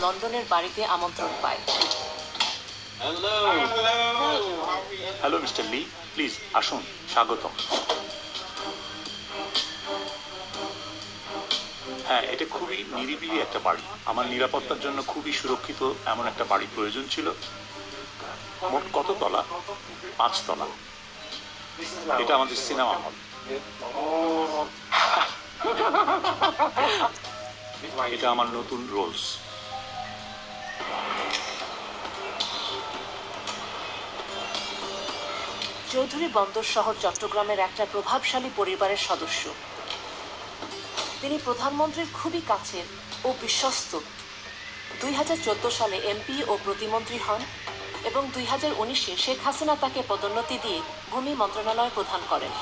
লন্ডনের বাড়িতে আমন্ত্রণ পায়। হ্যালো মিস্টার লি, প্লিজ আসুন, স্বাগতম। হ্যাঁ, এটা খুবই নিরিবিলি একটা বাড়ি। আমার নিরাপত্তার জন্য খুবই সুরক্ষিত এমন একটা বাড়ি প্রয়োজন ছিল। মোট কত তলা? 5 তলা। এটা আমাদের সিনেমা হল। এটা আমার নতুন রোলস। চৌধুরী বন্দর শহর চট্টগ্রামের একটা প্রভাবশালী পরিবারের সদস্য। তিনি প্রধানমন্ত্রীর খুবই কাছের ও বিশ্বস্ত। 2014 সালে এমপি ও প্রতিমন্ত্রী হন এবং 2019-এ শেখ হাসিনা তাকে পদোন্নতি দিয়ে ভূমি মন্ত্রণালয় প্রদান করেন।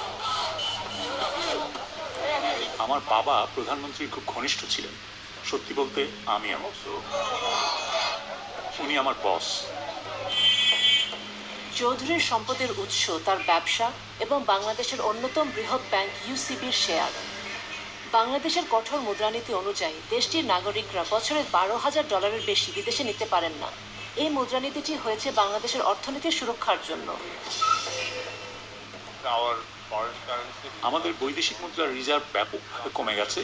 আমার বাবা প্রধানমন্ত্রীর খুব ঘনিষ্ঠ ছিলেন। সত্যি বলতে উনি আমার বস। চৌধুরীর সম্পদের উৎস তার ব্যবসা এবং বাংলাদেশের অন্যতম বৃহৎ ব্যাংক ইউসিবির শেয়ার। বাংলাদেশের কঠোর মুদ্রানীতি অনুযায়ী দেশটির নাগরিকরা বছরে $12,000 বেশি বিদেশে নিতে পারেন না। এই মুদ্রানীতিটি হয়েছে বাংলাদেশের অর্থনীতির সুরক্ষার জন্য। আমাদের বৈদেশিক মুদ্রার রিজার্ভ ব্যাপকভাবে কমে গেছে।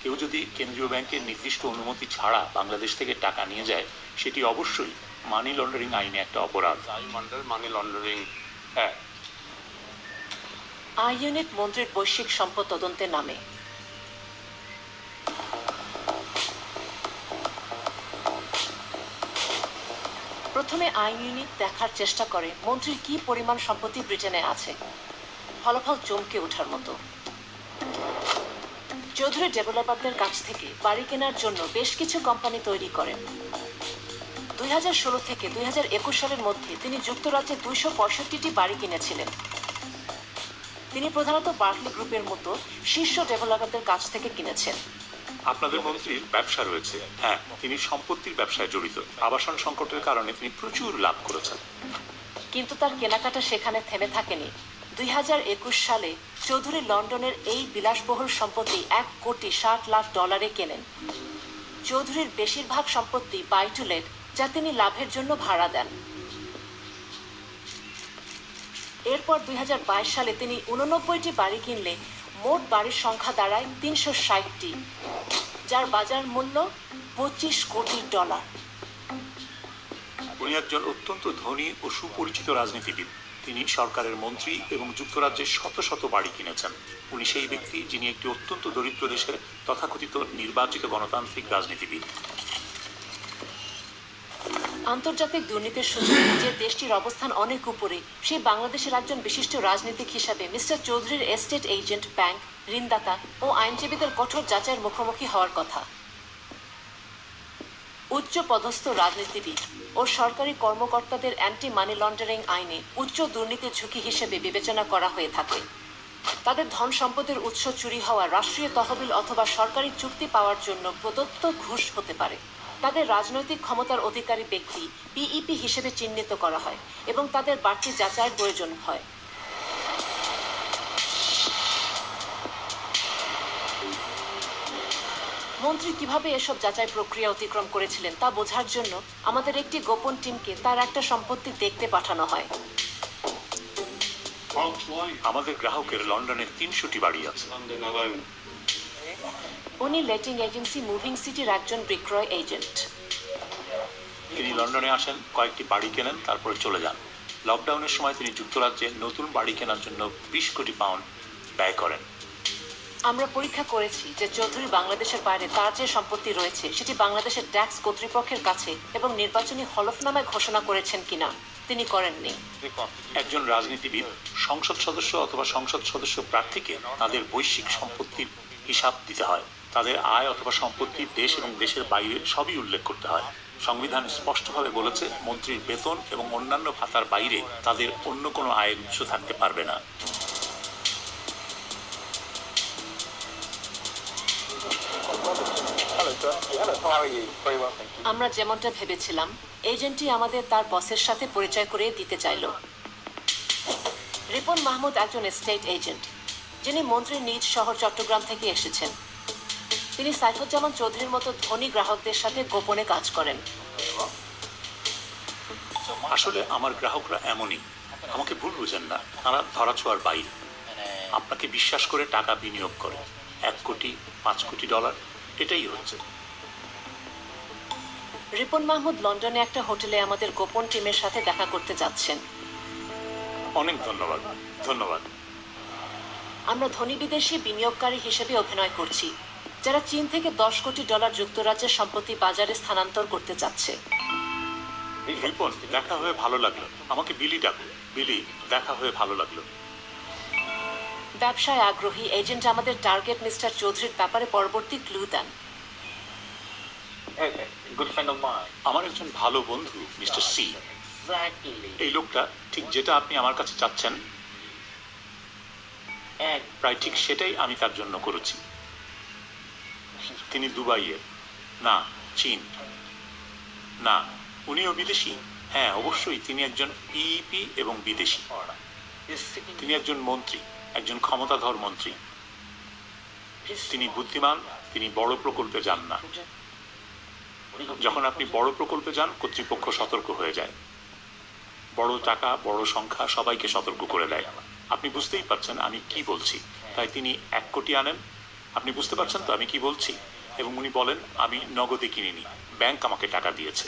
কেউ যদি কেন্দ্রীয় ব্যাংকের নির্দিষ্ট অনুমতি ছাড়া বাংলাদেশ থেকে টাকা নিয়ে যায়, সেটি অবশ্যই মানি লন্ডারিং আইনে একটা অপরাধ। মানি লন্ডারিং আই ইউনিট মন্ত্রীর বৈশ্বিক সম্পদ তদন্তের নামে। প্রথমে আই ইউনিট দেখার চেষ্টা করে মন্ত্রীর কি পরিমাণ সম্পত্তি ব্রিটেনে আছে। ফলাফল চমকে ওঠার মতো। চৌধুরী ডেভেলপারদের কাছ থেকে বাড়ি কেনার জন্য বেশ কিছু কোম্পানি তৈরি করেন। 2016 থেকে 2021 সালের মধ্যে তিনি যুক্তরাজ্যে 265টি বাড়ি কিনেছিলেন। তিনি প্রধানত বার্কলি গ্রুপের মতো শীর্ষ ডেভেলপারদের কাছ থেকে কিনেছেন। আপনাদের মন্ত্রীর ব্যবসা রয়েছে। হ্যাঁ, তিনি সম্পত্তির ব্যবসায় জড়িত। আবাসন সংকটের কারণে তিনি প্রচুর লাভ করেছেন। কিন্তু তার কেনাকাটা সেখানে থেমে থাকেনি। 2021 সালে চৌধুরী লন্ডনের এই বিলাসবহুল সম্পত্তি $1,60,00,000 কেনেন। চৌধুরীর বেশিরভাগ সম্পত্তি বাই টু লেট, যা তিনি লাভের জন্য ভাড়া দেন। এরপর 2022 সালে তিনি 89টি বাড়ি কিনলে মোট বাড়ির সংখ্যা দাঁড়ায় 360টি, যার বাজার মূল্য $25 কোটি। উনি একজন অত্যন্ত ধনী ও সুপরিচিত রাজনীতিবিদ। তিনি সরকারের মন্ত্রী এবং যুক্তরাজ্যের শত শত বাড়ি কিনেছেন। উনি সেই ব্যক্তি যিনি একটি অত্যন্ত দরিদ্র দেশের তথাকথিত নির্বাচিত গণতান্ত্রিক রাজনীতিবিদ। আন্তর্জাতিক দুর্নীতির সুযোগে যে দেশটির অবস্থান অনেক উপরে, সেই বাংলাদেশের একজন বিশিষ্ট রাজনীতিক হিসাবে মিস্টার চৌধুরীর এস্টেট এজেন্ট, ব্যাংক, ঋণদাতা ও আইনজীবীদের কঠোর যাচাইয়ের মুখোমুখি হওয়ার কথা। উচ্চ পদস্থ রাজনীতিবিদ ও সরকারি কর্মকর্তাদের অ্যান্টি মানি লন্ডারিং আইনে উচ্চ দুর্নীতির ঝুঁকি হিসেবে বিবেচনা করা হয়ে থাকে। তাদের ধন সম্পদের উৎস চুরি হওয়া, রাষ্ট্রীয় তহবিল অথবা সরকারি চুক্তি পাওয়ার জন্য প্রদত্ত ঘুষ হতে পারে। তাদের রাজনৈতিক ক্ষমতার অধিকারী ব্যক্তি পিইপি হিসেবে চিহ্নিত করা হয় এবং তাদের বাড়তি যাচাইয়ের প্রয়োজন হয়। মন্ত্রী কিভাবে এসব যাচাই প্রক্রিয়া অতিক্রম করেছিলেন তা বোঝার জন্য আমাদের একটি গোপন টিমকে তার একটা সম্পত্তি দেখতে পাঠানো হয়। আমাদের গ্রাহকের লন্ডনের 300টি বাড়ি আছে। উনি লেটিং এজেন্সি মুভিং সিটির একজন বিক্রয় এজেন্ট। তিনি লন্ডনে আসেন, কয়েকটি বাড়ি কেনেন, তারপরে চলে যান। লকডাউনের সময় তিনি যুক্তরাজ্যে নতুন বাড়ি কেনার জন্য $20 কোটি ব্যয় করেন। আমরা পরীক্ষা করেছি যে চৌধুরী বাংলাদেশের বাইরে তার যে সম্পত্তি রয়েছে সেটি বাংলাদেশের ট্যাক্স কর্তৃপক্ষের কাছে এবং নির্বাচনী হলফনামায় ঘোষণা করেছেন কিনা। তিনি করেননি। একজন রাজনীতিবিদ, সংসদ সদস্য অথবা সংসদ সদস্য প্রার্থীকে তাদের বৈশ্বিক সম্পত্তির হিসাব দিতে হয়। তাদের আয় অথবা সম্পত্তি দেশ এবং দেশের বাইরে সবই উল্লেখ করতে হয়। সংবিধান স্পষ্টভাবে বলেছে, মন্ত্রীর বেতন এবং অন্যান্য ভাতার বাইরে তাদের অন্য কোনো আয়ের উৎস থাকতে পারবে না। আমরা যেমনটা ভেবেছিলাম, এজেন্টই আমাদের তার বসের সাথে পরিচয় করে দিতে চাইল। রিপন মাহমুদ একজন এস্টেট এজেন্ট, যিনি মন্ত্রীর নিজ শহর চট্টগ্রাম থেকে এসেছেন। তিনি সাইফুজ্জামান চৌধুরীর মতো ধনী গ্রাহকদের সাথে গোপনে কাজ করেন। আসলে আমার গ্রাহকরা এমনই, আমাকে ভুল বুঝেন না, তারা ধরাছোঁয়ার বাইরে। আপনাকে বিশ্বাস করে টাকা বিনিয়োগ করে, 1 কোটি 5 কোটি ডলার, এটাই হচ্ছে। রিপন মাহমুদ লন্ডনে একটা হোটেলে আমাদের গোপন টিমের সাথে দেখা করতে যাচ্ছেন। অনেক ধন্যবাদ। ধন্যবাদ। আমরা ধনী বিদেশি বিনিয়োগকারী হিসেবে অভিনয় করছি, যারা চীন থেকে 10 কোটি ডলার যুক্তরাজ্যের সম্পত্তি বাজারে স্থানান্তর করতে চাচ্ছে। রিপন, দেখা হয়ে ভালো লাগলো। আমাকে বিলি ডাকো। বিলি, দেখা হয়ে ভালো লাগলো। ব্যবসায় আগ্রহী এজেন্ট আমাদের টার্গেট মিস্টার চৌধুরীর ব্যাপারে পরবর্তী ক্লু দেন। আমার একজন ভালো বন্ধু মিস্টার সি। এই লোকটা ঠিক যেটা আপনি আমার কাছে চাচ্ছেন, প্রায় ঠিক সেটাই আমি তার জন্য করেছি। তিনি দুবাইয়ের না, চীন না। উনিও বিদেশি? হ্যাঁ, অবশ্যই। তিনি একজন পিইপি এবং বিদেশি। তিনি একজন মন্ত্রী, একজন ক্ষমতাধর মন্ত্রী। তিনি বুদ্ধিমান, তিনি বড় প্রকল্পে যান না। যখন আপনি বড় প্রকল্পে যান, কর্তৃপক্ষ সতর্ক হয়ে যায়। বড় টাকা, বড় সংখ্যা সবাইকে সতর্ক করে দেয়। আপনি বুঝতেই পারছেন আমি কি বলছি। তাই তিনি 1 কোটি আনেন। আপনি বুঝতে পারছেন তো আমি কি বলছি? এবং উনি বলেন আমি নগদে কিনিনি, ব্যাংক আমাকে টাকা দিয়েছে।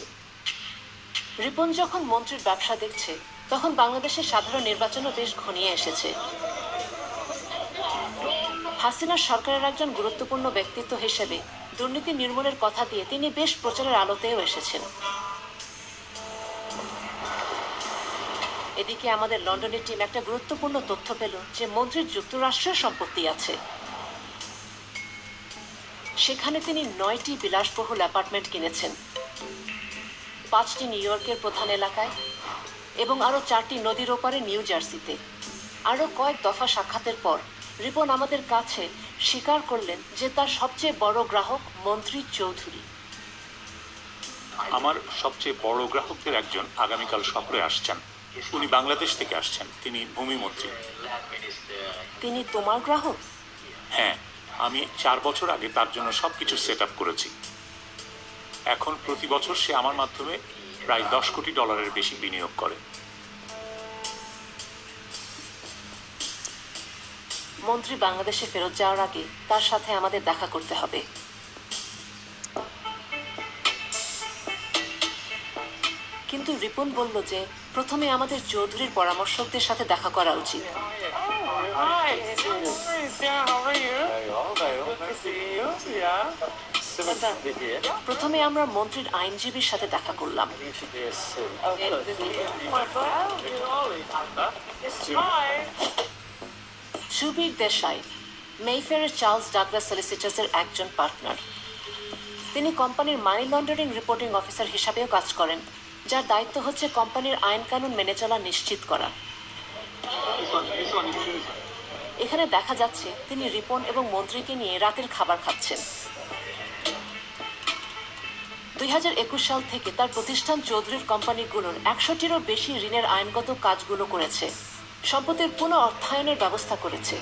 রিপন যখন মন্ত্রীর ব্যবসা দেখছে, তখন বাংলাদেশের সাধারণ নির্বাচনও বেশ ঘনিয়ে এসেছে। হাসিনা সরকারের একজন গুরুত্বপূর্ণ ব্যক্তিত্ব হিসেবে দুর্নীতি নির্মূলের কথা দিয়ে তিনি বেশ প্রচারের আলোতেও এসেছেন। এদিকে আমাদের লন্ডনের টিম একটা গুরুত্বপূর্ণ তথ্য পেল যে মন্ত্রীর যুক্তরাষ্ট্রের সম্পত্তি আছে। সেখানে তিনি 9টি বিলাসবহুল অ্যাপার্টমেন্ট কিনেছেন, 5টি নিউ ইয়র্কের প্রধান এলাকায় এবং আরও 4টি নদীর ওপারে নিউ জার্সিতে। আরও কয়েক দফা সাক্ষাতের পর রিপন আমাদের কাছে স্বীকার করলেন যে তার সবচেয়ে বড় গ্রাহক মন্ত্রী চৌধুরী। আমার সবচেয়ে বড় গ্রাহকদের একজন আগামীকাল সফরে আসছেন। উনি বাংলাদেশ থেকে আসছেন। তিনি ভূমিমন্ত্রী। তিনি তোমার গ্রাহক? হ্যাঁ, আমি 4 বছর আগে তার জন্য সবকিছু সেট আপ করেছি। এখন প্রতি বছর সে আমার মাধ্যমে প্রায় 10 কোটি ডলারের বেশি বিনিয়োগ করে। মন্ত্রী বাংলাদেশে ফেরত যাওয়ার আগে তার সাথে আমাদের দেখা করতে হবে। কিন্তু রিপন বলল যে প্রথমে আমাদের চৌধুরীর পরামর্শকদের সাথে দেখা করা উচিত। প্রথমে আমরা মন্ত্রীর আইনজীবীর সাথে দেখা করলাম। সুবীর দেশাই, মেইফেয়ারের চার্লস ডাগলাস সলিসিটার্সের একজন পার্টনার। তিনি কোম্পানির মানি লন্ডারিং রিপোর্টিং অফিসার হিসাবেও কাজ করেন, যার দায়িত্ব হচ্ছে কোম্পানির আইন কানুন মেনে চলা নিশ্চিত করা। এখানে দেখা যাচ্ছে তিনি রিপন এবং মন্ত্রীকে নিয়ে রাতের খাবার খাচ্ছেন। 2021 সাল থেকে তার প্রতিষ্ঠান চৌধুরীর কোম্পানিগুলোর 100টিরও বেশি ঋণের আইনগত কাজগুলো করেছে, সম্পত্তির পুনঃ অর্থায়নের ব্যবস্থা করেছে।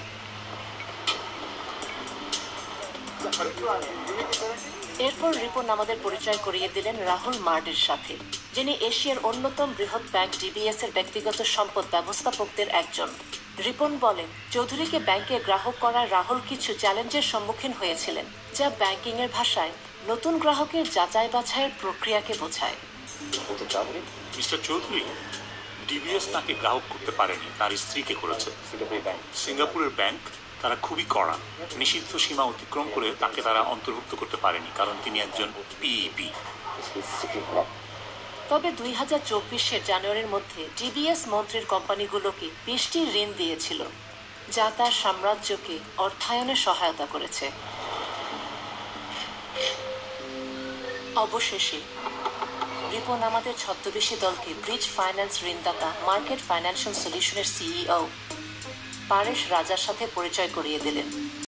এরপর রিপন আমাদের পরিচয় করিয়ে দিলেন রাহুল মার্ডির সাথে, যিনি এশিয়ার অন্যতম বৃহৎ ব্যাংক ডিবিএস এর ব্যক্তিগত সম্পদ ব্যবস্থাপকদের একজন। রিপন বলেন, চৌধুরীকে ব্যাংকে গ্রাহক করায় রাহুল কিছু চ্যালেঞ্জের সম্মুখীন হয়েছিলেন, যা ব্যাংকিং এর ভাষায় নতুন গ্রাহকের যাচাই বাছাইয়ের প্রক্রিয়াকে বোঝায়। মিস্টার চৌধুরী, ডিবিএস তাকে গ্রাহক করতে পারেনি, তার স্ত্রীকে করেছে। সিঙ্গাপুরের ব্যাংক, তারা খুবই কড়া, নিষিদ্ধ সীমা অতিক্রম করে তাকে তারা অন্তর্ভুক্ত করতে পারেনি, কারণ তিনি একজন পিইপি। তবে 2024 জানুয়ারির মধ্যে ডিবিএস মন্ত্রীর কোম্পানিগুলোকে 20টি ঋণ দিয়েছিল, যা তার সাম্রাজ্যকে অর্থায়নে সহায়তা করেছে। অবশেষে রিপন আমাদের ছদ্মবেশী দলকে ব্রিজ ফাইন্যান্স ঋণদাতা মার্কেট ফাইন্যান্সিয়াল সলিউশনের সিইও পারেশ রাজার সাথে পরিচয় করিয়ে দিলেন।